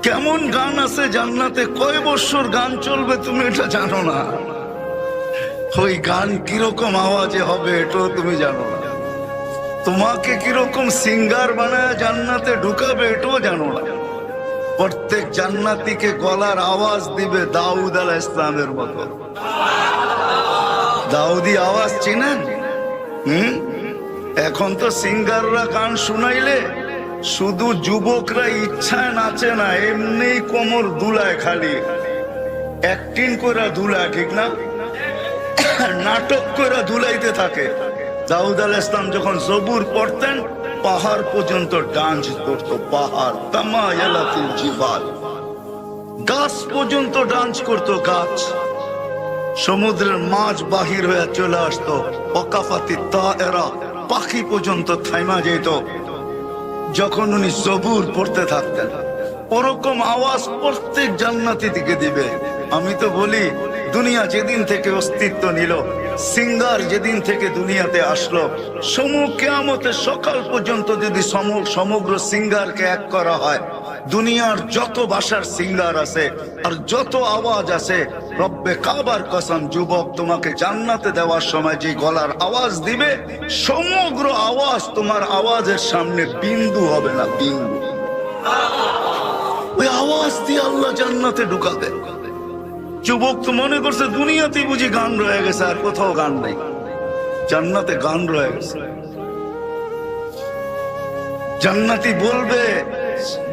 কেমন গান আছে জান্নাতে, কয় বছর গান চলবে তুমি এটা জানো না। ওই গান কিরকম আওয়াজে হবে এটাও তুমি জানো না। তোমাকে কিরকম সিঙ্গার বানায় জান্নাতে ঢুকাবে এটাও জানো না। প্রত্যেক জান্নাতীকে গলার আওয়াজ দিবে দাউদ আলাইহিস সালামের মতো। দাউদি আওয়াজ চিনেন? এখন তো সিঙ্গাররা গান শুনাইলে শুধু যুবকরা ইচ্ছায় নাচে না, এমনি কোমর দুলায়, খালি অ্যাক্টিং করে দুলায়, ঠিক না? নাটক করে দুলাইতে থাকে। দাউদ আলাইহিস সালাম যখন জবুর পড়তেন পাহাড় পর্যন্ত ডান্স করতো, পাহাড় তামায়ালাতিল জিবাল, গাছ পর্যন্ত ডান্স করতো, গাছ। সমুদ্রের মাছ বাহির হয়ে চলে আসতো, ওয়াকাফাতি তায়রা, পাখি পর্যন্ত থাইমা যেত যখন উনি জবুর পড়তে থাকতেন। ওরকম আওয়াজ প্রত্যেক জান্নাতি দিকে দিবে। আমি তো বলি দুনিয়া যেদিন থেকে অস্তিত্ব নিল, সিঙ্গার যেদিন থেকে দুনিয়াতে আসলো, কিয়ামতের সকাল পর্যন্ত যদি সমগ্র সিঙ্গারকে এক করা হয়, দুনিয়ার যত ভাষার সিঙ্গার আছে আর যত আওয়াজ আছে, রব্বে কাবার কসম যুবক, তোমাকে জান্নাতে দেওয়ার সময় যে গলার আওয়াজ দিবে, সমগ্র আওয়াজ তোমার আওয়াজের সামনে বিন্দু হবে না, বিন্দু। ওই আওয়াজ দিয়ে আল্লাহ জান্নাতে ঢুকাবে। যুবক তো মনে করছে দুনিয়াতে বুঝি গান রয়ে গেছে, আর কোথাও গান নেই। জান্নাতে গান রয়ে গেছে। জান্নাতি বলবে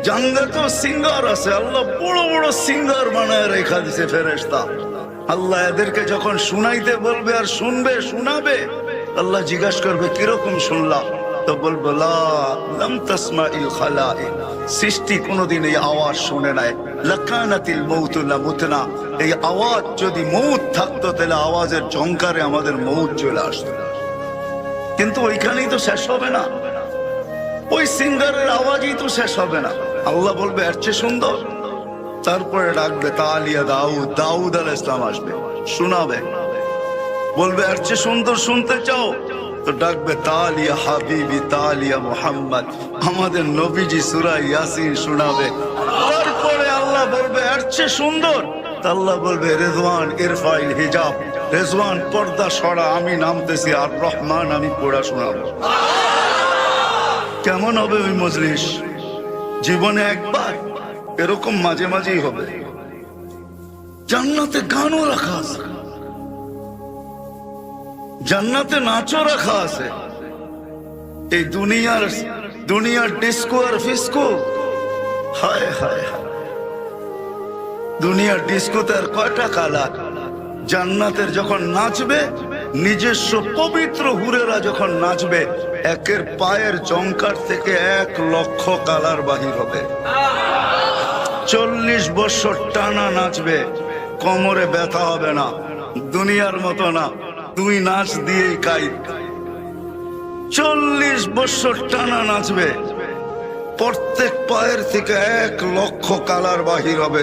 জান্নাতেও সিঙ্গার আছে, আল্লাহ বড় বড় সিঙ্গার বানায় রেখা দিছে ফেরেশতা। আল্লাহ এদেরকে যখন শুনাইতে বলবে আর শুনবে, শোনাবে, আল্লাহ জিজ্ঞাসা করবে কিরকম শুনলা? তো বলবো লা লাম তাসমাইল খালাইক, সৃষ্টি কোনদিন এই আওয়াজ শুনে নাই। লাকানাতিল মাউতু লামুতনা, এই আওয়াজ যদি মউত থাকতো তাহলে আওয়াজের ঝংকারে আমাদের মউত চলে আসতো। কিন্তু ওইখানেই তো শেষ হবে না, ওই সিঙ্গারের আওয়াজই তো শেষ হবে না। আল্লাহ বলবে এর চেয়ে সুন্দর, তারপরে ডাকবে তালিয়া দাউদ, দাউদ আলাইহিস সালাম আসবে, শোনাবে। বলবে এর চেয়ে সুন্দর শুনতে চাও, তো ডাকবে তালিয়া হাবিবি, তালিয়া মুহাম্মদ, আমাদের নবীজি সূরা ইয়াসিন শোনাবে। তারপরে আল্লাহ বলবে এর চেয়ে সুন্দর, আল্লাহ বলবে রেজওয়ান ইরফাইল হিজাব, রেজওয়ান পর্দা সরা, আমি নামতেছি, আর রহমান আমি পড়া শোনাবো। কেমন হবে ওই মজলিস? জীবনে একবার, এরকম মাঝে মাঝেই হবে। জান্নাতে গানও রাখা আছে, জান্নাতে নাচও রাখা আছে। এই দুনিয়ার ডিস্কো আর ফিস্কো, হায় হায় হায়, দুনিয়ার ডিস্কোতে আর কয়টা কালার। জান্নাতের যখন নাচবে, নিজস্ব পবিত্র হুরেরা যখন নাচবে, একের পায়ের জংকার থেকে 1,00,000 কালার বাহির হবে। 40 বছর টানা নাচবে, কোমরে ব্যথা হবে না, দুনিয়ার মতো না, তুই নাচ দিয়েই কাইদ। 40 বছর টানা নাচবে, প্রত্যেক পায়ের থেকে 1,00,000 কালার বাহির হবে।